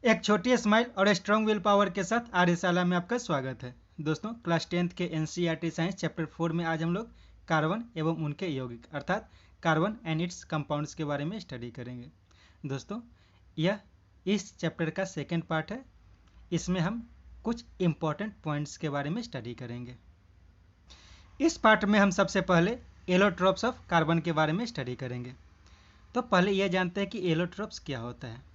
एक छोटी स्माइल और स्ट्रॉन्ग विल पावर के साथ आर्यशाला में आपका स्वागत है। दोस्तों, क्लास 10th के एनसीईआरटी साइंस चैप्टर 4 में आज हम लोग कार्बन एवं उनके यौगिक अर्थात कार्बन एंड इट्स कंपाउंड्स के बारे में स्टडी करेंगे। दोस्तों, यह इस चैप्टर का सेकेंड पार्ट है। इसमें हम कुछ इम्पोर्टेंट पॉइंट्स के बारे में स्टडी करेंगे। इस पार्ट में हम सबसे पहले एलोट्रोप्स ऑफ कार्बन के बारे में स्टडी करेंगे। तो पहले यह जानते हैं कि एलोट्रोप्स क्या होता है।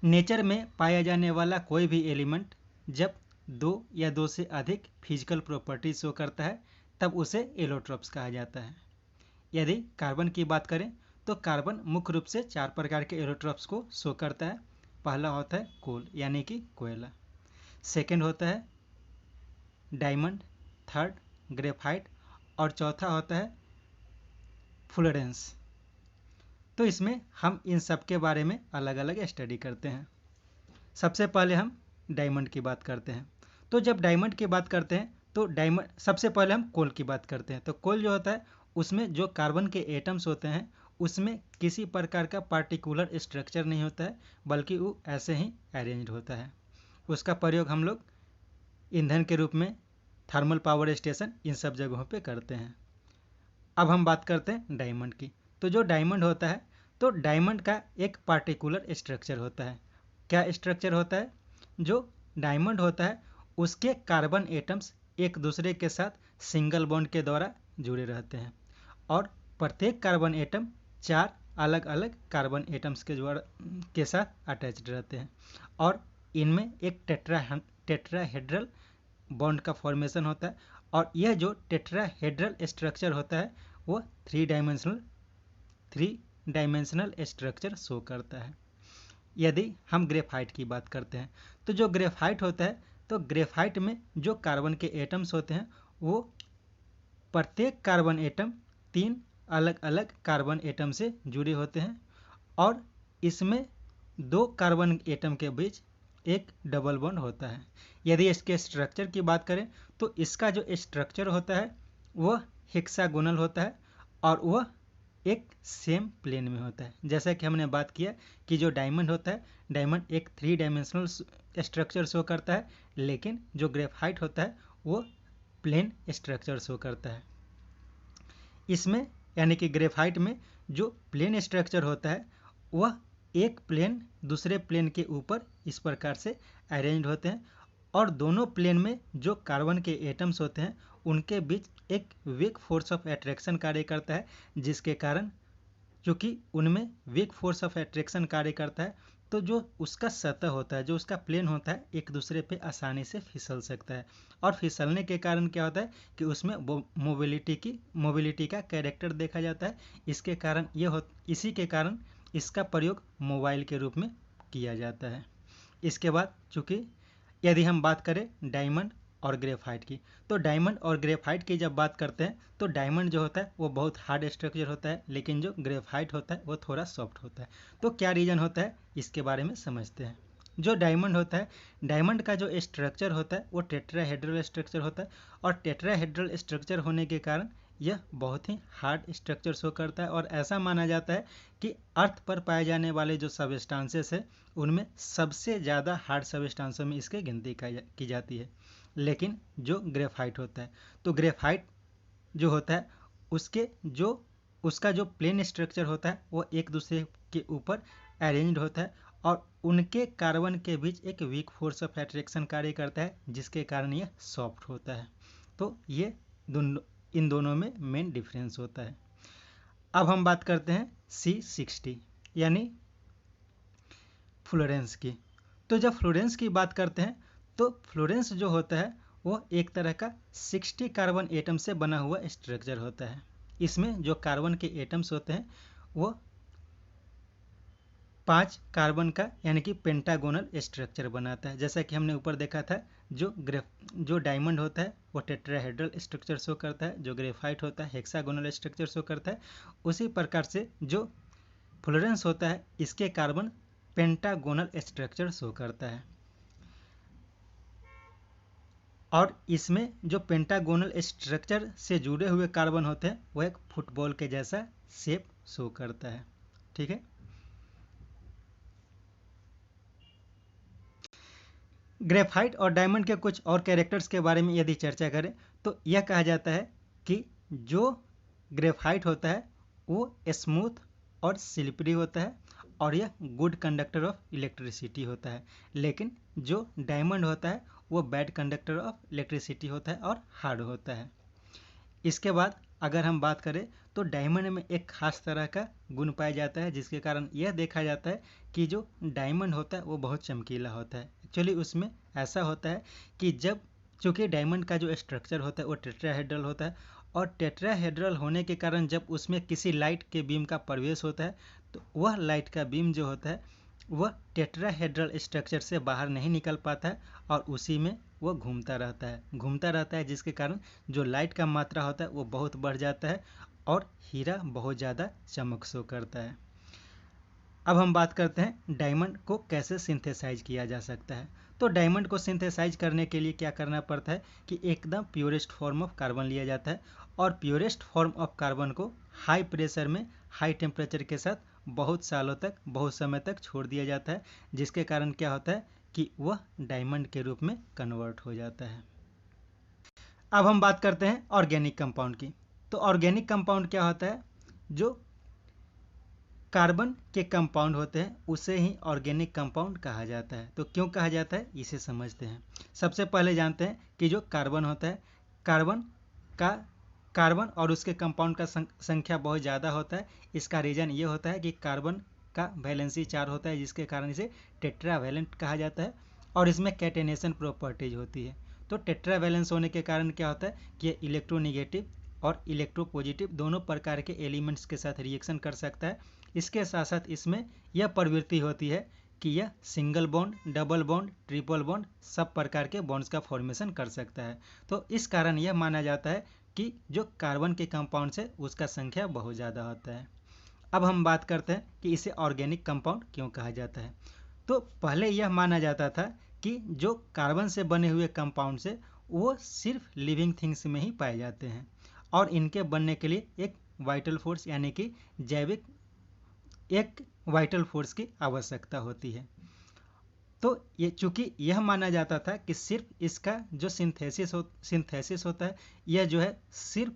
नेचर में पाया जाने वाला कोई भी एलिमेंट जब दो या दो से अधिक फिजिकल प्रॉपर्टी शो करता है तब उसे एलोट्रोप्स कहा जाता है। यदि कार्बन की बात करें तो कार्बन मुख्य रूप से 4 प्रकार के एलोट्रोप्स को शो करता है। पहला होता है कोल यानी कि कोयला, सेकंड होता है डायमंड, थर्ड ग्रेफाइट और चौथा होता है फ्लोरेंस। तो इसमें हम इन सब के बारे में अलग अलग स्टडी करते हैं। सबसे पहले हम डायमंड की बात करते हैं। तो जब डायमंड की बात करते हैं तो डायमंड सबसे पहले हम कोल की बात करते हैं। तो कोल जो होता है उसमें जो कार्बन के एटम्स होते हैं उसमें किसी प्रकार का पार्टिकुलर स्ट्रक्चर नहीं होता है, बल्कि वो ऐसे ही अरेंज्ड होता है। उसका प्रयोग हम लोग ईंधन के रूप में थर्मल पावर स्टेशन इन सब जगहों पे करते हैं। अब हम बात करते हैं डायमंड की। तो जो डायमंड होता है तो डायमंड का एक पार्टिकुलर स्ट्रक्चर होता है। क्या स्ट्रक्चर होता है? जो डायमंड होता है उसके कार्बन एटम्स एक दूसरे के साथ सिंगल बॉन्ड के द्वारा जुड़े रहते हैं और प्रत्येक कार्बन एटम 4 अलग अलग कार्बन एटम्स के साथ अटैच्ड रहते हैं और इनमें एक टेट्राहेड्रल बॉन्ड का फॉर्मेशन होता है। और यह जो टेट्राहेड्रल स्ट्रक्चर होता है वो थ्री डायमेंशनल स्ट्रक्चर शो करता है। यदि हम ग्रेफाइट की बात करते हैं तो जो ग्रेफाइट होता है तो ग्रेफाइट में जो कार्बन के एटम्स होते हैं वो प्रत्येक कार्बन एटम 3 अलग अलग कार्बन एटम से जुड़े होते हैं और इसमें 2 कार्बन एटम के बीच एक डबल बॉन्ड होता है। यदि इसके स्ट्रक्चर की बात करें तो इसका जो स्ट्रक्चर होता है वह हेक्सागोनल होता है और वह एक सेम प्लेन में होता है। जैसा कि हमने बात किया कि जो डायमंड होता है, डायमंड एक 3 डायमेंशनल स्ट्रक्चर शो करता है, लेकिन जो ग्रेफाइट होता है वो प्लेन स्ट्रक्चर शो करता है। इसमें यानी कि ग्रेफाइट में जो प्लेन स्ट्रक्चर होता है वह एक प्लेन दूसरे प्लेन के ऊपर इस प्रकार से अरेंज होते हैं और दोनों प्लेन में जो कार्बन के एटम्स होते हैं उनके बीच एक वीक फोर्स ऑफ अट्रैक्शन कार्य करता है, जिसके कारण क्योंकि उनमें वीक फोर्स ऑफ अट्रैक्शन कार्य करता है तो जो उसका सतह होता है, जो उसका प्लेन होता है, एक दूसरे पे आसानी से फिसल सकता है और फिसलने के कारण क्या होता है कि उसमें मोबिलिटी का कैरेक्टर देखा जाता है। इसी के कारण इसका प्रयोग मोबाइल के रूप में किया जाता है। इसके बाद चूँकि यदि हम बात करें डायमंड और ग्रेफाइट की, तो डायमंड और ग्रेफाइट की जब बात करते हैं तो डायमंड जो होता है वो बहुत हार्ड स्ट्रक्चर होता है, लेकिन जो ग्रेफाइट होता है वो थोड़ा सॉफ्ट होता है। तो क्या रीज़न होता है इसके बारे में समझते हैं। जो डायमंड होता है, डायमंड का जो स्ट्रक्चर होता है वो टेट्राहेड्रल स्ट्रक्चर होता है और टेट्राहेड्रल स्ट्रक्चर होने के कारण यह बहुत ही हार्ड स्ट्रक्चर शो करता है और ऐसा माना जाता है कि अर्थ पर पाए जाने वाले जो सबस्टांसेस है उनमें सबसे ज़्यादा हार्ड सबस्टांसों में इसकी गिनती की जाती है। लेकिन जो ग्रेफाइट होता है तो ग्रेफाइट जो होता है उसका जो प्लेन स्ट्रक्चर होता है वो एक दूसरे के ऊपर अरेंज्ड होता है और उनके कार्बन के बीच एक वीक फोर्स ऑफ अट्रैक्शन कार्य करता है, जिसके कारण यह सॉफ्ट होता है। तो ये इन दोनों में मेन डिफरेंस होता है। अब हम बात करते हैं C60 यानी फ्लोरेंस की। तो जब फ्लोरेंस की बात करते हैं तो फ्लोरेंस जो होता है वो एक तरह का 60 कार्बन एटम से बना हुआ स्ट्रक्चर होता है। इसमें जो कार्बन के एटम्स होते हैं वो 5 कार्बन का यानी कि पेंटागोनल स्ट्रक्चर बनाता है। जैसा कि हमने ऊपर देखा था, जो डायमंड होता है वो टेट्राहेड्रल स्ट्रक्चर शो करता है, जो ग्रेफाइट होता है हेक्सागोनल स्ट्रक्चर शो करता है। उसी प्रकार से जो फ्लोरेंस होता है इसके कार्बन पेंटागोनल स्ट्रक्चर शो करता है और इसमें जो पेंटागोनल स्ट्रक्चर से जुड़े हुए कार्बन होते हैं वो एक फुटबॉल के जैसा शेप शो करता है। ठीक है। ग्रेफाइट और डायमंड के कुछ और कैरेक्टर्स के बारे में यदि चर्चा करें तो यह कहा जाता है कि जो ग्रेफाइट होता है वो स्मूथ और स्लिपरी होता है और यह गुड कंडक्टर ऑफ इलेक्ट्रिसिटी होता है, लेकिन जो डायमंड होता है वो बैड कंडक्टर ऑफ इलेक्ट्रिसिटी होता है और हार्ड होता है। इसके बाद अगर हम बात करें तो डायमंड में एक खास तरह का गुण पाया जाता है जिसके कारण यह देखा जाता है कि जो डायमंड होता है वो बहुत चमकीला होता है। एक्चुअली उसमें ऐसा होता है कि जब चूँकि डायमंड का जो स्ट्रक्चर होता है वो टेट्राहेड्रल होता है और टेट्राहेड्रल होने के कारण जब उसमें किसी लाइट के बीम का प्रवेश होता है तो वह लाइट का बीम जो होता है वह टेट्राहेड्रल स्ट्रक्चर से बाहर नहीं निकल पाता है और उसी में वो घूमता रहता है जिसके कारण जो लाइट का मात्रा होता है वो बहुत बढ़ जाता है और हीरा बहुत ज़्यादा चमक शो करता है। अब हम बात करते हैं डायमंड को कैसे सिंथेसाइज किया जा सकता है। तो डायमंड को सिंथेसाइज करने के लिए क्या करना पड़ता है कि एकदम प्योरेस्ट फॉर्म ऑफ कार्बन लिया जाता है और प्योरेस्ट फॉर्म ऑफ कार्बन को हाई प्रेशर में हाई टेम्परेचर के साथ बहुत सालों तक बहुत समय तक छोड़ दिया जाता है, जिसके कारण क्या होता है कि वह डायमंड के रूप में कन्वर्ट हो जाता है। अब हम बात करते हैं ऑर्गेनिक कंपाउंड की। तो ऑर्गेनिक कंपाउंड क्या होता है, जो कार्बन के कंपाउंड होते हैं उसे ही ऑर्गेनिक कंपाउंड कहा जाता है। तो क्यों कहा जाता है इसे समझते हैं। सबसे पहले जानते हैं कि जो कार्बन होता है, कार्बन और उसके कंपाउंड का संख्या बहुत ज़्यादा होता है। इसका रीज़न ये होता है कि कार्बन का वैलेंसी 4 होता है जिसके कारण इसे टेट्रावैलेंट कहा जाता है और इसमें कैटेनेशन प्रॉपर्टीज होती है। तो टेट्रावैलेंस होने के कारण क्या होता है कि ये इलेक्ट्रोनेगेटिव और इलेक्ट्रोपॉजिटिव दोनों प्रकार के एलिमेंट्स के साथ रिएक्शन कर सकता है। इसके साथ साथ इसमें यह प्रवृत्ति होती है कि यह single bond, double bond, triple bond सब प्रकार के बॉन्ड्स का फॉर्मेशन कर सकता है। तो इस कारण यह माना जाता है कि जो कार्बन के कंपाउंड है उसका संख्या बहुत ज़्यादा होता है। अब हम बात करते हैं कि इसे ऑर्गेनिक कंपाउंड क्यों कहा जाता है। तो पहले यह माना जाता था कि जो कार्बन से बने हुए कंपाउंड्स है वो सिर्फ लिविंग थिंग्स में ही पाए जाते हैं और इनके बनने के लिए एक वाइटल फोर्स यानी कि जैविक एक वाइटल फोर्स की आवश्यकता होती है। तो ये चूंकि यह माना जाता था कि सिर्फ इसका जो सिंथेसिस होता है यह जो है सिर्फ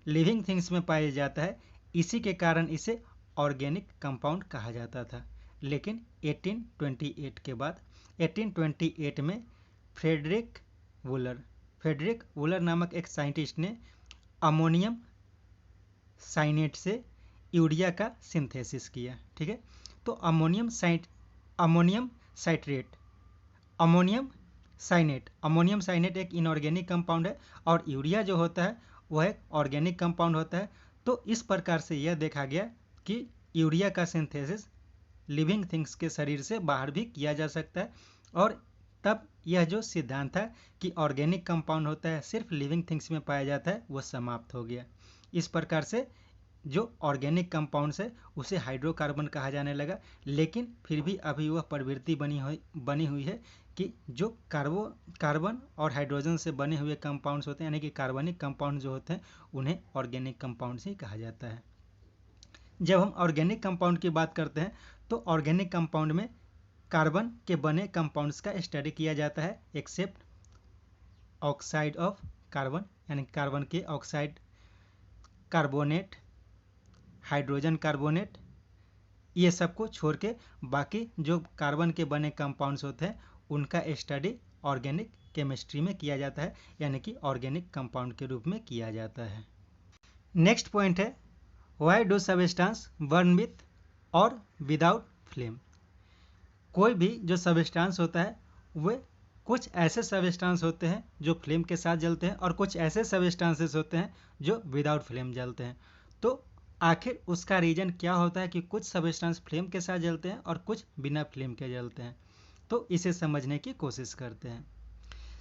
लिविंग थिंग्स में पाया जाता है, इसी के कारण इसे ऑर्गेनिक कंपाउंड कहा जाता था। लेकिन 1828 के बाद 1828 में फ्रेडरिक वुलर नामक एक साइंटिस्ट ने अमोनियम साइनेट से यूरिया का सिंथेसिस किया। ठीक है, तो अमोनियम साइनेट एक इनऑर्गेनिक कंपाउंड है और यूरिया जो होता है वह एक ऑर्गेनिक कंपाउंड होता है। तो इस प्रकार से यह देखा गया कि यूरिया का सिंथेसिस लिविंग थिंग्स के शरीर से बाहर भी किया जा सकता है और तब यह जो सिद्धांत है कि ऑर्गेनिक कंपाउंड होता है सिर्फ लिविंग थिंग्स में पाया जाता है वह समाप्त हो गया। इस प्रकार से जो ऑर्गेनिक कंपाउंड्स है उसे हाइड्रोकार्बन कहा जाने लगा। लेकिन फिर भी अभी वह प्रवृत्ति बनी हुई है कि जो कार्बन और हाइड्रोजन से बने हुए कंपाउंड्स होते हैं यानी कि कार्बनिक कंपाउंड जो होते हैं उन्हें ऑर्गेनिक कंपाउंड्स ही कहा जाता है। जब हम ऑर्गेनिक कंपाउंड की बात करते हैं तो ऑर्गेनिक कंपाउंड में कार्बन के बने कंपाउंड्स का स्टडी किया जाता है एक्सेप्ट ऑक्साइड ऑफ कार्बन यानी कार्बन के ऑक्साइड, कार्बोनेट, हाइड्रोजन कार्बोनेट, ये सब को छोड़ के बाकी जो कार्बन के बने कंपाउंड्स होते हैं उनका स्टडी ऑर्गेनिक केमिस्ट्री में किया जाता है यानी कि ऑर्गेनिक कंपाउंड के रूप में किया जाता है। नेक्स्ट पॉइंट है why do substance burn with और विदाउट फ्लेम। कोई भी जो सबस्टेंस होता है वे कुछ ऐसे सबस्टेंस होते हैं जो फ्लेम के साथ जलते हैं और कुछ ऐसे सबस्टेंसेस होते हैं जो विदाउट फ्लेम जलते हैं। तो आखिर उसका रीजन क्या होता है कि कुछ सबस्टेंस फ्लेम के साथ जलते हैं और कुछ बिना फ्लेम के जलते हैं। तो इसे समझने की कोशिश करते हैं।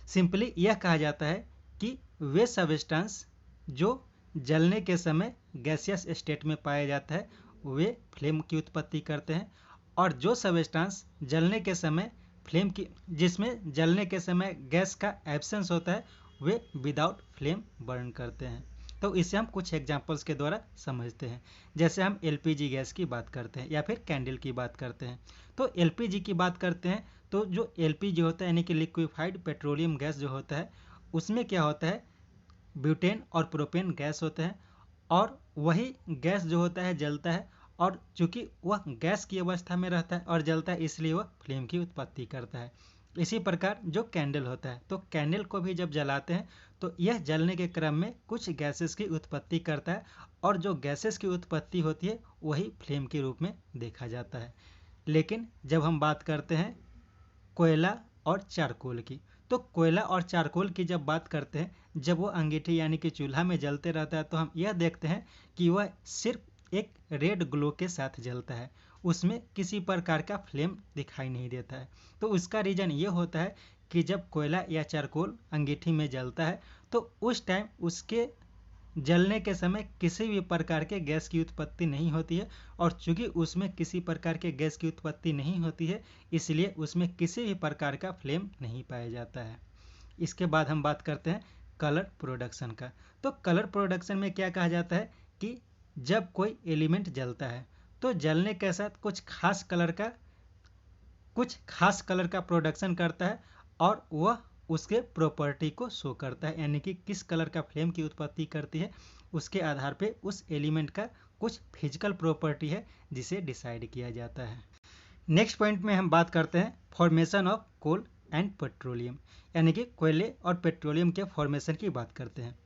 सिंपली यह कहा जाता है कि वे सबस्टेंस जो जलने के समय गैसियस स्टेट में पाया जाता है वे फ्लेम की उत्पत्ति करते हैं और जो सबस्टेंस जलने के समय जिसमें जलने के समय गैस का एब्सेंस होता है वे विदाउट फ्लेम बर्न करते हैं। तो इसे हम कुछ एग्जांपल्स के द्वारा समझते हैं। जैसे हम एलपीजी गैस की बात करते हैं या फिर कैंडल की बात करते हैं। तो एलपीजी की बात करते हैं तो जो LPG होता है यानी कि लिक्विफाइड पेट्रोलियम गैस जो होता है उसमें क्या होता है, ब्यूटेन और प्रोपेन गैस होते हैं, और वही गैस जो होता है जलता है, और चूंकि वह गैस की अवस्था में रहता है और जलता है इसलिए वह फ्लेम की उत्पत्ति करता है। इसी प्रकार जो कैंडल होता है, तो कैंडल को भी जब जलाते हैं तो यह जलने के क्रम में कुछ गैसेस की उत्पत्ति करता है, और जो गैसेस की उत्पत्ति होती है वही फ्लेम के रूप में देखा जाता है। लेकिन जब हम बात करते हैं कोयला और चारकोल की, तो कोयला और चारकोल की जब बात करते हैं, जब वो अंगीठी यानी कि चूल्हा में जलते रहता है तो हम यह देखते हैं कि वह सिर्फ एक रेड ग्लो के साथ जलता है, उसमें किसी प्रकार का फ्लेम दिखाई नहीं देता है। तो उसका रीज़न ये होता है कि जब कोयला या चारकोल अंगीठी में जलता है तो उस टाइम उसके जलने के समय किसी भी प्रकार के गैस की उत्पत्ति नहीं होती है, और चूंकि उसमें किसी प्रकार के गैस की उत्पत्ति नहीं होती है इसलिए उसमें किसी भी प्रकार का फ्लेम नहीं पाया जाता है। इसके बाद हम बात करते हैं कलर प्रोडक्शन का। तो कलर प्रोडक्शन में क्या कहा जाता है कि जब कोई एलिमेंट जलता है तो जलने के साथ कुछ खास कलर का प्रोडक्शन करता है, और वह उसके प्रॉपर्टी को शो करता है, यानी कि किस कलर का फ्लेम की उत्पत्ति करती है उसके आधार पे उस एलिमेंट का कुछ फिजिकल प्रॉपर्टी है जिसे डिसाइड किया जाता है। नेक्स्ट पॉइंट में हम बात करते हैं formation of coal and petroleum, यानी कि कोयले और पेट्रोलियम के फॉर्मेशन की बात करते हैं।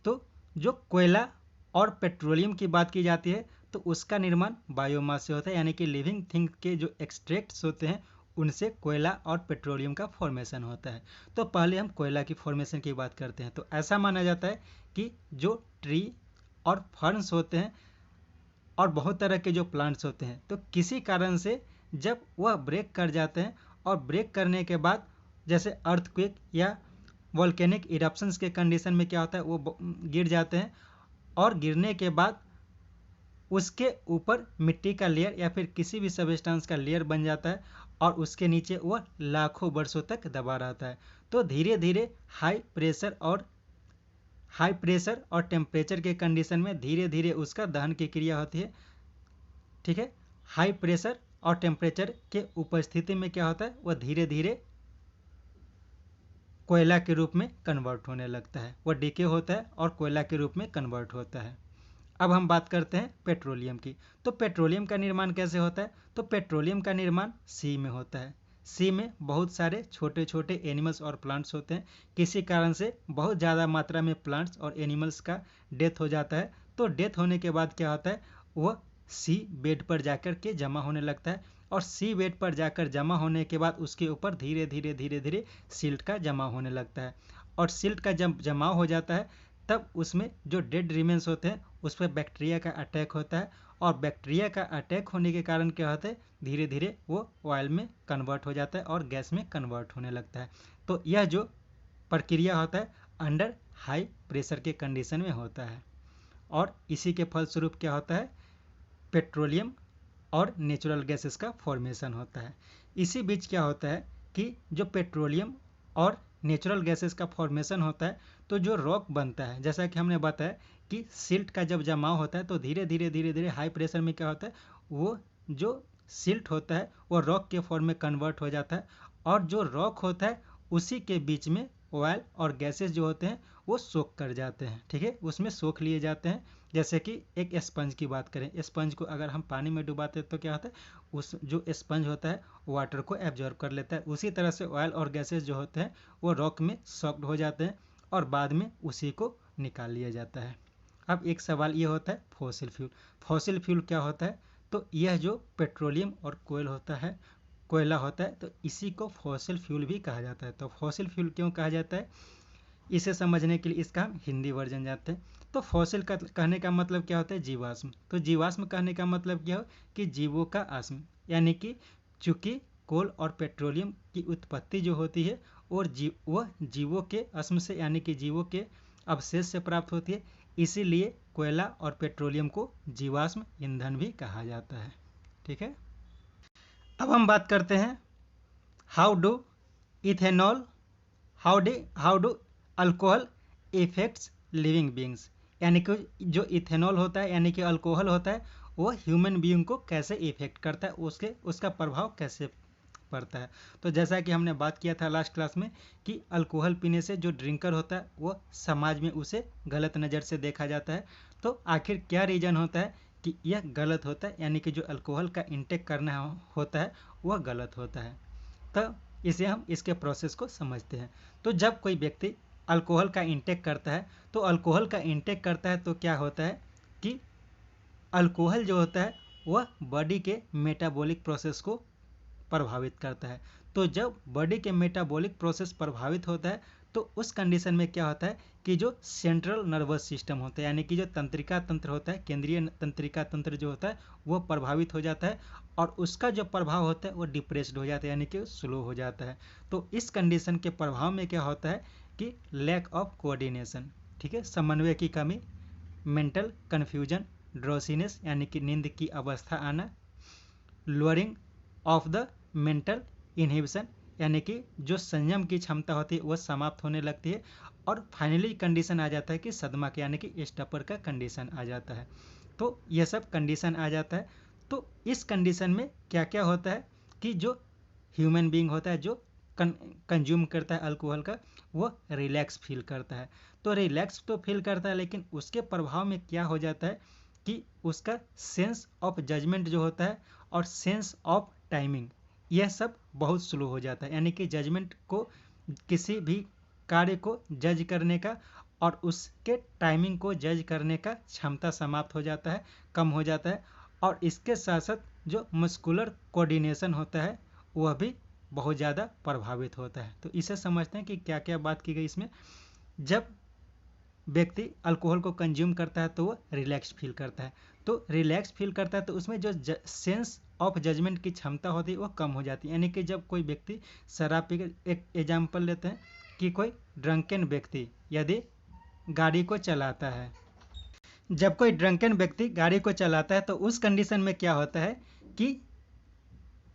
तो जो कोयला और पेट्रोलियम की बात की जाती है तो उसका निर्माण बायोमास से होता है, यानी कि लिविंग थिंग के जो एक्सट्रैक्ट्स होते हैं उनसे कोयला और पेट्रोलियम का फॉर्मेशन होता है। तो पहले हम कोयला की फॉर्मेशन की बात करते हैं। तो ऐसा माना जाता है कि जो ट्री और फर्न्स होते हैं और बहुत तरह के जो प्लांट्स होते हैं, तो किसी कारण से जब वह ब्रेक कर जाते हैं, और ब्रेक करने के बाद जैसे अर्थक्वेक या वोल्केनिक इरप्शंस के कंडीशन में क्या होता है, वो गिर जाते हैं, और गिरने के बाद उसके ऊपर मिट्टी का लेयर या फिर किसी भी सब्सटेंस का लेयर बन जाता है, और उसके नीचे वह लाखों वर्षों तक दबा रहता है। तो धीरे धीरे हाई प्रेशर और टेम्परेचर के कंडीशन में धीरे धीरे उसका दहन की क्रिया होती है। ठीक है, हाई प्रेशर और टेम्परेचर के उपस्थिति में क्या होता है, वह धीरे धीरे कोयला के रूप में कन्वर्ट होने लगता है, वह डीके होता है और कोयला के रूप में कन्वर्ट होता है। अब हम बात करते हैं पेट्रोलियम की। तो पेट्रोलियम का निर्माण कैसे होता है, तो पेट्रोलियम का निर्माण सी में होता है। सी में बहुत सारे छोटे छोटे एनिमल्स और प्लांट्स होते हैं, किसी कारण से बहुत ज़्यादा मात्रा में प्लांट्स और एनिमल्स का डेथ हो जाता है। तो डेथ होने के बाद क्या होता है, वह सी बेड पर जाकर के जमा होने लगता है, और सी बेड पर जाकर जमा होने के बाद उसके ऊपर धीरे धीरे सिल्ट का जमा होने लगता है, और सिल्ट का जब जमा हो जाता है तब उसमें जो डेड रिमेन्स होते हैं उस पर बैक्टीरिया का अटैक होता है, और बैक्टीरिया का अटैक होने के कारण क्या होता है, धीरे धीरे वो ऑयल में कन्वर्ट हो जाता है और गैस में कन्वर्ट होने लगता है। तो यह जो प्रक्रिया होता है अंडर हाई प्रेशर के कंडीशन में होता है, और इसी के फलस्वरूप क्या होता है, पेट्रोलियम और नेचुरल गैसेस का फॉर्मेशन होता है। इसी बीच क्या होता है कि जो पेट्रोलियम और नेचुरल गैसेस का फॉर्मेशन होता है तो जो रॉक बनता है, जैसा कि हमने बताया कि सिल्ट का जब जमाव होता है तो धीरे धीरे हाई प्रेशर में क्या होता है, वो जो सिल्ट होता है वो रॉक के फॉर्म में कन्वर्ट हो जाता है, और जो रॉक होता है उसी के बीच में ऑयल और गैसेस जो होते हैं वो सोख कर जाते हैं। ठीक है, उसमें सोख लिए जाते हैं। जैसे कि एक स्पंज की बात करें, स्पंज को अगर हम पानी में डुबाते हैं तो क्या होता है, उस जो स्पंज होता है वाटर को एब्जॉर्ब कर लेता है। उसी तरह से ऑयल और गैसेस जो होते हैं वो रॉक में सॉक्ड हो जाते हैं और बाद में उसी को निकाल लिया जाता है। अब एक सवाल ये होता है फॉसिल फ्यूल। फॉसिल फ्यूल क्या होता है, तो यह जो पेट्रोलियम और कोयला होता है तो इसी को फॉसिल फ्यूल भी कहा जाता है। तो फॉसिल फ्यूल क्यों कहा जाता है, इसे समझने के लिए इसका हम हिंदी वर्जन जानते हैं। तो फॉसिल का कहने का मतलब क्या होता है, जीवाश्म। तो जीवाश्म कहने का मतलब क्या हो कि जीवों का आश्म, यानी कि चूंकि कोल और पेट्रोलियम की उत्पत्ति जो होती है और वह जीवों के आश्म से यानी कि जीवों के अवशेष से प्राप्त होती है, इसीलिए कोयला और पेट्रोलियम को जीवाश्म ईंधन भी कहा जाता है। ठीक है, अब हम बात करते हैं how do alcohol effects living beings, यानी कि जो इथेनॉल होता है यानी कि अल्कोहल होता है वो ह्यूमन बीइंग को कैसे इफेक्ट करता है, उसका प्रभाव कैसे पड़ता है। तो जैसा कि हमने बात किया था लास्ट क्लास में कि अल्कोहल पीने से जो ड्रिंकर होता है वो समाज में उसे गलत नज़र से देखा जाता है। तो आखिर क्या रीज़न होता है कि यह गलत होता है, यानी कि जो अल्कोहल का इंटेक करना होता है वह गलत होता है। तो इसे हम इसके प्रोसेस को समझते हैं। तो जब कोई व्यक्ति अल्कोहल का इंटेक करता है तो अल्कोहल का इंटेक करता है तो क्या होता है कि अल्कोहल जो होता है वह बॉडी के मेटाबॉलिक प्रोसेस को प्रभावित करता है। तो जब बॉडी के मेटाबॉलिक प्रोसेस प्रभावित होता है तो उस कंडीशन में क्या होता है कि जो सेंट्रल नर्वस सिस्टम होता है, यानी कि जो तंत्रिका तंत्र होता है, केंद्रीय तंत्रिका तंत्र जो होता है वो प्रभावित हो जाता है और उसका जो प्रभाव होता है वो डिप्रेस्ड हो जाता है, यानी कि स्लो हो जाता है। तो इस कंडीशन के प्रभाव में क्या होता है कि लैक ऑफ कोऑर्डिनेशन, ठीक है, समन्वय की कमी, मेंटल कन्फ्यूजन, ड्रोसीनेस यानी कि नींद की अवस्था आना, lowering of the mental inhibition यानी कि जो संयम की क्षमता होती है वह समाप्त होने लगती है, और फाइनली कंडीशन आ जाता है कि सदमा के यानी कि स्टपर का कंडीशन आ जाता है। तो यह सब कंडीशन आ जाता है। तो इस कंडीशन में क्या क्या होता है कि जो ह्यूमन बीइंग होता है जो कंज्यूम करता है अल्कोहल का वह रिलैक्स फील करता है। तो रिलैक्स तो फील करता है लेकिन उसके प्रभाव में क्या हो जाता है कि उसका सेंस ऑफ जजमेंट जो होता है और सेंस ऑफ टाइमिंग यह सब बहुत स्लो हो जाता है, यानी कि जजमेंट को, किसी भी कार्य को जज करने का और उसके टाइमिंग को जज करने का क्षमता समाप्त हो जाता है, कम हो जाता है। और इसके साथ साथ जो मस्कुलर कोऑर्डिनेशन होता है वह भी बहुत ज़्यादा प्रभावित होता है। तो इसे समझते हैं कि क्या क्या बात की गई इसमें। जब व्यक्ति अल्कोहल को कंज्यूम करता है तो वो रिलैक्स फील करता है। तो रिलैक्स फील करता है तो उसमें जो सेंस ऑफ जजमेंट की क्षमता होती है वो कम हो जाती है। यानी कि जब कोई व्यक्ति शराब पी, एक एग्जाम्पल लेते हैं कि कोई ड्रंकन व्यक्ति यदि गाड़ी को चलाता है, जब कोई ड्रंकन व्यक्ति गाड़ी को चलाता है तो उस कंडीशन में क्या होता है कि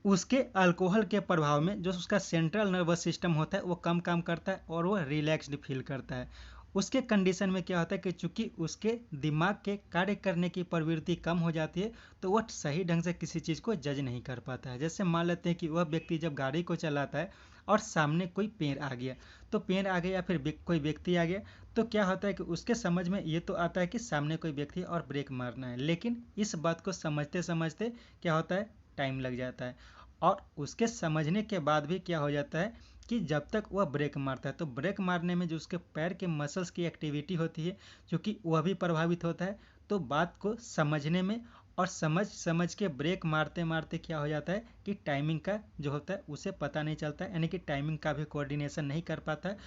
उसके अल्कोहल के प्रभाव में जो उसका सेंट्रल नर्वस सिस्टम होता है वो कम काम करता है और वो रिलैक्स्ड फील करता है। उसके कंडीशन में क्या होता है कि चूंकि उसके दिमाग के कार्य करने की प्रवृत्ति कम हो जाती है तो वह सही ढंग से किसी चीज़ को जज नहीं कर पाता है। जैसे मान लेते हैं कि वह व्यक्ति जब गाड़ी को चलाता है और सामने कोई पेड़ आ गया, तो पेड़ आ गया या फिर कोई व्यक्ति आ गया, तो क्या होता है कि उसके समझ में ये तो आता है कि सामने कोई व्यक्ति और ब्रेक मारना है, लेकिन इस बात को समझते समझते क्या होता है टाइम लग जाता है। और उसके समझने के बाद भी क्या हो जाता है कि जब तक वह ब्रेक मारता है तो ब्रेक मारने में जो उसके पैर के मसल्स की एक्टिविटी होती है क्योंकि वह भी प्रभावित होता है। तो बात को समझने में और समझ के ब्रेक मारते मारते क्या हो जाता है कि टाइमिंग का जो होता है उसे पता नहीं चलता है, यानी कि टाइमिंग का भी कोऑर्डिनेशन नहीं कर पाता है।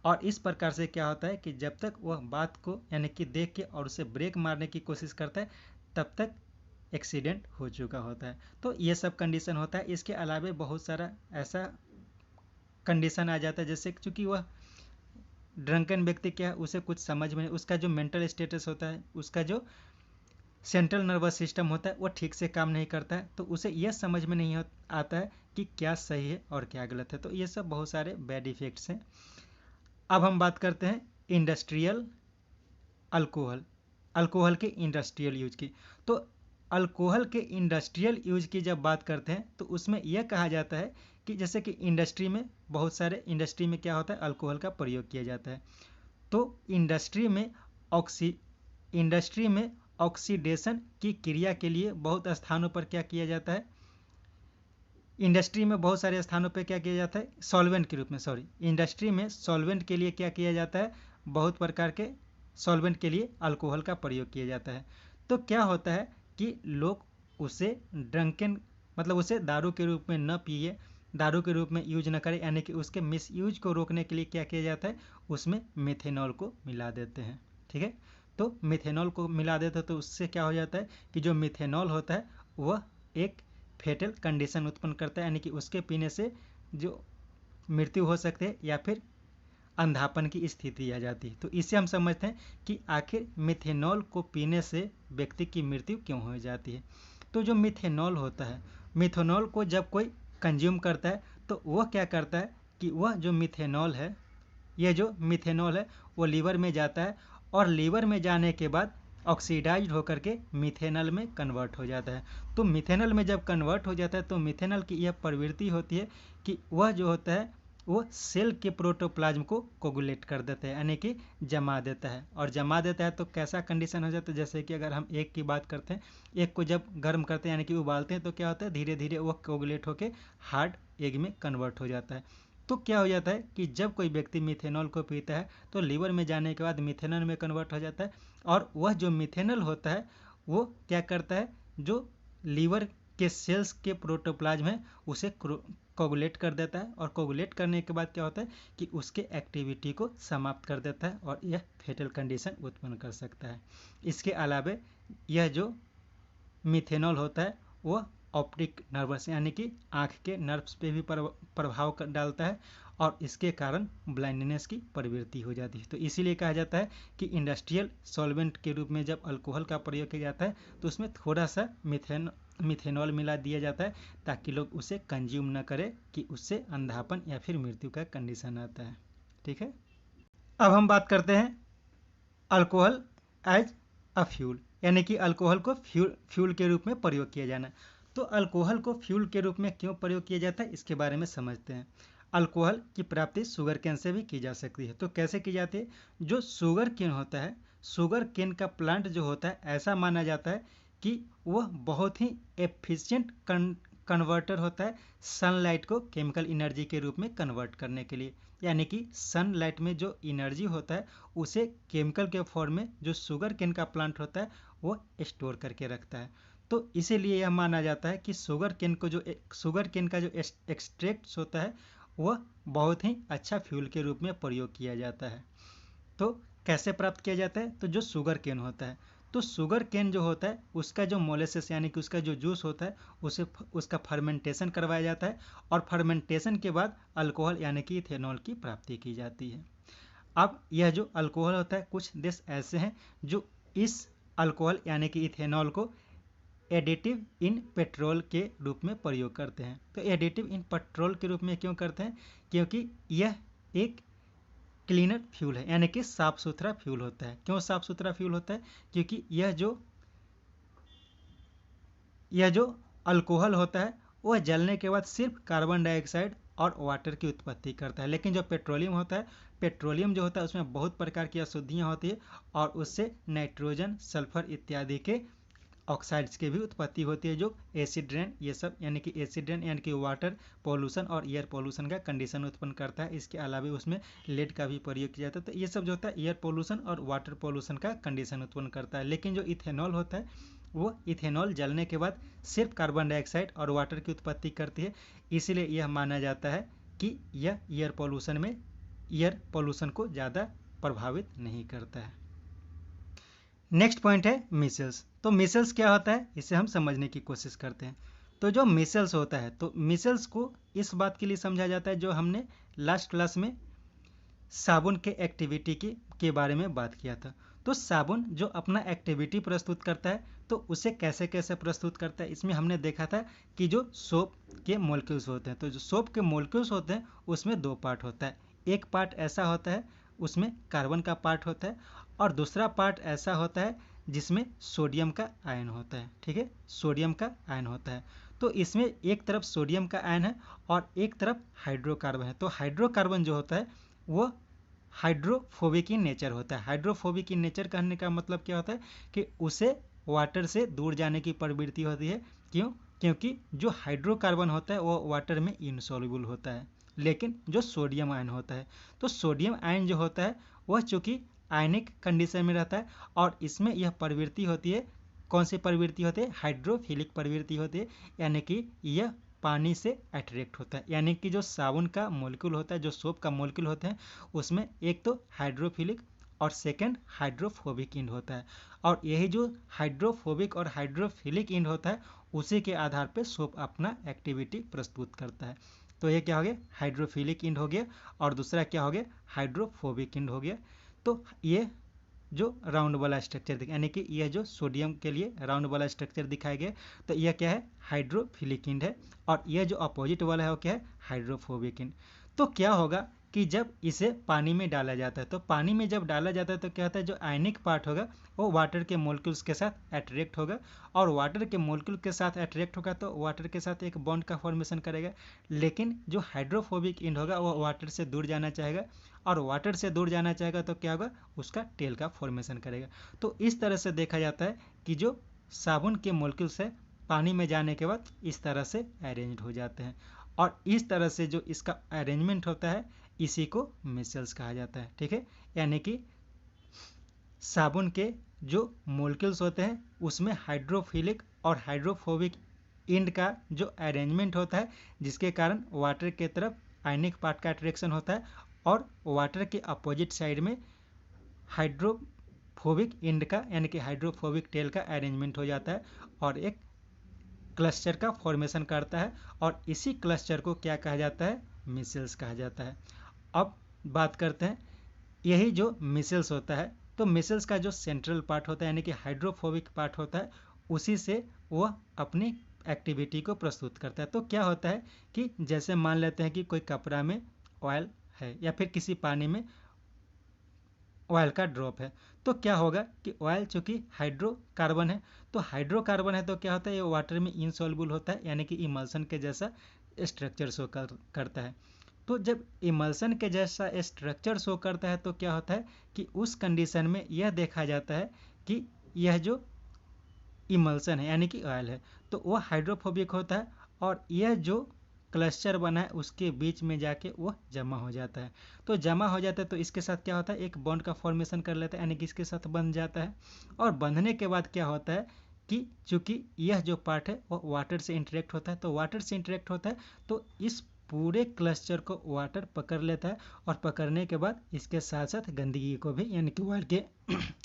और इस प्रकार से क्या होता है कि जब तक वह बात को यानी कि देख के और उसे ब्रेक मारने की कोशिश करता है तब तक एक्सीडेंट हो चुका होता है। तो ये सब कंडीशन होता है। इसके अलावा बहुत सारा ऐसा कंडीशन आ जाता है जैसे चूंकि वह ड्रंकन व्यक्ति क्या है उसे कुछ समझ में, उसका जो मेंटल स्टेटस होता है, उसका जो सेंट्रल नर्वस सिस्टम होता है वो ठीक से काम नहीं करता है, तो उसे यह समझ में नहीं आता है कि क्या सही है और क्या गलत है। तो ये सब बहुत सारे बैड इफेक्ट्स हैं। अब हम बात करते हैं इंडस्ट्रियल अल्कोहल के इंडस्ट्रियल यूज की। तो अल्कोहल के इंडस्ट्रियल यूज की जब बात करते हैं तो उसमें यह कहा जाता है कि जैसे कि इंडस्ट्री में बहुत सारे इंडस्ट्री में क्या होता है अल्कोहल का प्रयोग किया जाता है। तो इंडस्ट्री में ऑक्सीडेशन की क्रिया के लिए बहुत स्थानों पर क्या किया जाता है, इंडस्ट्री में बहुत सारे स्थानों पर क्या किया जाता है सॉल्वेंट के रूप में, इंडस्ट्री में सॉल्वेंट के लिए क्या किया जाता है, बहुत प्रकार के सॉल्वेंट के लिए अल्कोहल का प्रयोग किया जाता है। तो क्या होता है कि लोग उसे ड्रंकन मतलब उसे दारू के रूप में न पिए, दारू के रूप में यूज न करें, यानी कि उसके मिस यूज को रोकने के लिए क्या किया जाता है उसमें मेथेनॉल को मिला देते हैं। ठीक है, तो मेथेनॉल को मिला देते हैं तो उससे क्या हो जाता है कि जो मेथेनॉल होता है वह एक फेटल कंडीशन उत्पन्न करता है, यानी कि उसके पीने से जो मृत्यु हो सकती है या फिर अंधापन की स्थिति आ जाती है। तो इसे हम समझते हैं कि आखिर मिथेनॉल को पीने से व्यक्ति की मृत्यु क्यों हो जाती है। तो जो मिथेनॉल होता है, मिथेनॉल को जब कोई कंज्यूम करता है तो वह क्या करता है कि वह जो मिथेनॉल है, यह जो मिथेनॉल है वो लीवर में जाता है और लीवर में जाने के बाद ऑक्सीडाइज्ड होकर के मिथेनॉल में कन्वर्ट हो जाता है। तो मिथेनॉल में जब कन्वर्ट हो जाता है तो मिथेनॉल की यह प्रवृत्ति होती है कि वह जो होता है वो सेल के प्रोटोप्लाज्म को कोगुलेट कर देता है, यानी कि जमा देता है। और जमा देता है तो कैसा कंडीशन हो जाता है, जैसे कि अगर हम एग की बात करते हैं, एग को जब गर्म करते हैं यानी कि उबालते हैं तो क्या होता है, धीरे धीरे वह कोगुलेट होकर हार्ड एग में कन्वर्ट हो जाता है। तो क्या हो जाता है कि जब कोई व्यक्ति मिथेनॉल को पीता है तो लीवर में जाने के बाद मिथेनॉल में कन्वर्ट हो जाता है, और वह जो मिथेनॉल होता है वो क्या करता है, जो लीवर के सेल्स के प्रोटोप्लाज्म है उसे कोगुलेट कर देता है, और कोगुलेट करने के बाद क्या होता है कि उसके एक्टिविटी को समाप्त कर देता है और यह फेटल कंडीशन उत्पन्न कर सकता है। इसके अलावा यह जो मिथेनॉल होता है वह ऑप्टिक नर्वस यानी कि आँख के नर्व्स पे भी प्रभाव डालता है, और इसके कारण ब्लाइंडनेस की प्रवृत्ति हो जाती है। तो इसीलिए कहा जाता है कि इंडस्ट्रियल सॉल्वेंट के रूप में जब अल्कोहल का प्रयोग किया जाता है तो उसमें थोड़ा सा मिथेनॉल मिला दिया जाता है ताकि लोग उसे कंज्यूम न करें कि उससे अंधापन या फिर मृत्यु का कंडीशन आता है। ठीक है, अब हम बात करते हैं अल्कोहल एज अ फ्यूल, यानी कि अल्कोहल को फ्यूल के रूप में प्रयोग किया जाना। तो अल्कोहल को फ्यूल के रूप में क्यों प्रयोग किया जाता है इसके बारे में समझते हैं। अल्कोहल की प्राप्ति शुगर केन से भी की जा सकती है। तो कैसे की जाती है, जो शुगर केन होता है, शुगर केन का प्लांट जो होता है ऐसा माना जाता है कि वह बहुत ही एफिशिएंट कन्वर्टर होता है सनलाइट को केमिकल एनर्जी के रूप में कन्वर्ट करने के लिए। यानी कि सनलाइट में जो एनर्जी होता है उसे केमिकल के फॉर्म में जो शुगर केन का प्लांट होता है वो स्टोर करके रखता है। तो इसीलिए यह माना जाता है कि शुगर केन का जो एक्सट्रैक्ट होता है वह बहुत ही अच्छा फ्यूल के रूप में प्रयोग किया जाता है। तो कैसे प्राप्त किया जाता है, तो जो शुगर केन होता है, तो शुगर केन जो होता है उसका जो मोलेसेस यानी कि उसका जो जूस होता है उसे उसका फर्मेंटेशन करवाया जाता है, और फर्मेंटेशन के बाद अल्कोहल यानी कि इथेनॉल की प्राप्ति की जाती है। अब यह जो अल्कोहल होता है, कुछ देश ऐसे हैं जो इस अल्कोहल यानी कि इथेनॉल को एडिटिव इन पेट्रोल के रूप में प्रयोग करते हैं। तो एडिटिव इन पेट्रोल के रूप में क्यों करते हैं, क्योंकि यह एक क्लीनर फ्यूल है, यानी कि साफ सुथरा फ्यूल होता है। क्यों साफ सुथरा फ्यूल होता है, क्योंकि यह जो अल्कोहल होता है वह जलने के बाद सिर्फ कार्बन डाइऑक्साइड और वाटर की उत्पत्ति करता है। लेकिन जो पेट्रोलियम होता है, पेट्रोलियम जो होता है उसमें बहुत प्रकार की अशुद्धियाँ होती है और उससे नाइट्रोजन, सल्फर इत्यादि के ऑक्साइड्स की भी उत्पत्ति होती है, जो एसिड रेन ये सब यानी कि एसिड रेन यानी कि वाटर पोल्यूशन और एयर पोल्यूशन का कंडीशन उत्पन्न करता है। इसके अलावा उसमें लेड का भी प्रयोग किया जाता है। तो ये सब जो होता है एयर पोल्यूशन और वाटर पोल्यूशन का कंडीशन उत्पन्न करता है। लेकिन जो इथेनॉल होता है वो इथेनॉल जलने के बाद सिर्फ कार्बन डाइऑक्साइड और वाटर की उत्पत्ति करती है, इसीलिए यह माना जाता है कि यह एयर पोल्यूशन को ज़्यादा प्रभावित नहीं करता है। नेक्स्ट पॉइंट है मिसल्स। तो मिसल्स क्या होता है इसे हम समझने की कोशिश करते हैं। तो जो मिसल्स होता है, तो मिसल्स को इस बात के लिए समझा जाता है, जो हमने लास्ट क्लास में साबुन के एक्टिविटी के बारे में बात किया था। तो साबुन जो अपना एक्टिविटी प्रस्तुत करता है तो उसे कैसे कैसे प्रस्तुत करता है, इसमें हमने देखा था कि जो सोप के मोलिक्यूल्स होते हैं, तो जो सोप के मोलिक्यूल्स होते हैं उसमें दो पार्ट होता है। एक पार्ट ऐसा होता है उसमें कार्बन का पार्ट होता है, और दूसरा पार्ट ऐसा होता है जिसमें सोडियम का आयन होता है। ठीक है, सोडियम का आयन होता है। तो इसमें एक तरफ सोडियम का आयन है और एक तरफ हाइड्रोकार्बन है। तो हाइड्रोकार्बन जो होता है वो हाइड्रोफोबिक इन नेचर होता है। हाइड्रोफोबिक इन नेचर कहने का मतलब क्या होता है कि उसे वाटर से दूर जाने की प्रवृत्ति होती है। क्यों, क्योंकि जो हाइड्रोकार्बन होता है वो वाटर में इनसॉल्युबल होता है। लेकिन जो सोडियम आयन होता है, तो सोडियम आयन जो होता है वह चूंकि आयनिक कंडीशन में रहता है, और इसमें यह प्रवृत्ति होती है, कौन सी प्रवृत्ति होती है, हाइड्रोफिलिक प्रवृत्ति होती है, यानी कि यह पानी से अट्रैक्ट होता है। यानी कि जो साबुन का मॉलिक्यूल होता है, जो सोप का मॉलिक्यूल होते हैं, उसमें एक तो हाइड्रोफिलिक और सेकंड हाइड्रोफोबिक इंड होता है, और यही जो हाइड्रोफोबिक और हाइड्रोफिलिक इंड होता है उसी के आधार पर सोप अपना एक्टिविटी प्रस्तुत करता है। तो ये क्या हो गया, हाइड्रोफिलिक इंड हो गया, और दूसरा क्या हो गया, हाइड्रोफोबिक इंड हो गया। तो ये जो राउंड वाला स्ट्रक्चर यानी कि यह जो सोडियम के लिए राउंड वाला स्ट्रक्चर दिखाया गया, तो यह क्या है, हाइड्रोफिलिक इंड है और यह जो अपोजिट वाला है वो क्या है, हाइड्रोफोबिक इंड। तो क्या होगा कि जब इसे पानी में डाला जाता है, तो पानी में जब डाला जाता है तो क्या होता है, जो आयनिक पार्ट होगा वो वाटर के मोलिक्यूल्स के साथ अट्रैक्ट होगा, और वाटर के मोलिक्यूल के साथ अट्रैक्ट होगा तो वाटर के साथ एक बॉन्ड का फॉर्मेशन करेगा। लेकिन जो हाइड्रोफोबिक इंड होगा वो वाटर से दूर जाना चाहेगा, और वाटर से दूर जाना चाहेगा तो क्या होगा, उसका टेल का फॉर्मेशन करेगा। तो इस तरह से देखा जाता है कि जो साबुन के मोलिक्यूल्स है पानी में जाने के बाद इस तरह से अरेंज हो जाते हैं, और इस तरह से जो इसका अरेंजमेंट होता है इसी को मिसेल्स कहा जाता है। ठीक है, यानी कि साबुन के जो मोलिक्यूल्स होते हैं उसमें हाइड्रोफिलिक और हाइड्रोफोबिक इंड का जो अरेंजमेंट होता है, जिसके कारण वाटर के तरफ आयनिक पार्ट का अट्रैक्शन होता है, और वाटर के अपोजिट साइड में हाइड्रोफोबिक इंड का यानी कि हाइड्रोफोबिक टेल का अरेंजमेंट हो जाता है और एक क्लस्टर का फॉर्मेशन करता है, और इसी क्लस्टर को क्या कहा जाता है, मिसेल्स कहा जाता है। अब बात करते हैं यही जो मिसेल्स होता है, तो मिसेल्स का जो सेंट्रल पार्ट होता है यानी कि हाइड्रोफोबिक पार्ट होता है, उसी से वह अपनी एक्टिविटी को प्रस्तुत करता है। तो क्या होता है कि जैसे मान लेते हैं कि कोई कपड़ा में ऑयल है या फिर किसी पानी में ऑयल का ड्रॉप है, तो क्या होगा कि ऑयल चूंकि हाइड्रोकार्बन है, तो हाइड्रोकार्बन है तो क्या होता है, ये वाटर में इनसॉल्युबल होता है यानी कि इमल्सन के जैसा स्ट्रक्चर शो करता है। तो जब इमल्सन के जैसा स्ट्रक्चर शो करता है तो क्या होता है कि उस कंडीशन में यह देखा जाता है कि यह जो इमल्सन है यानी कि ऑयल है तो वह हाइड्रोफोबिक होता है, और यह जो क्लस्टर बना है उसके बीच में जाके वह जमा हो जाता है। तो जमा हो जाता है तो इसके साथ क्या होता है, एक बॉन्ड का फॉर्मेशन कर लेता है यानी कि इसके साथ बंध जाता है, और बंधने के बाद क्या होता है कि चूंकि यह जो पार्ट है वो वाटर से इंटरेक्ट होता है, तो वाटर से इंटरेक्ट होता है तो इस पूरे क्लस्टर को वाटर पकड़ लेता है, और पकड़ने के बाद इसके साथ साथ गंदगी को भी यानी कि ऑयल के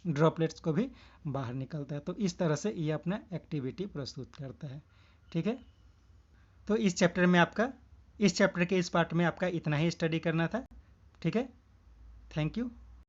ड्रॉपलेट्स को भी बाहर निकलता है। तो इस तरह से ये अपना एक्टिविटी प्रस्तुत करता है। ठीक है, तो इस चैप्टर के इस पार्ट में आपका इतना ही स्टडी करना था। ठीक है, थैंक यू।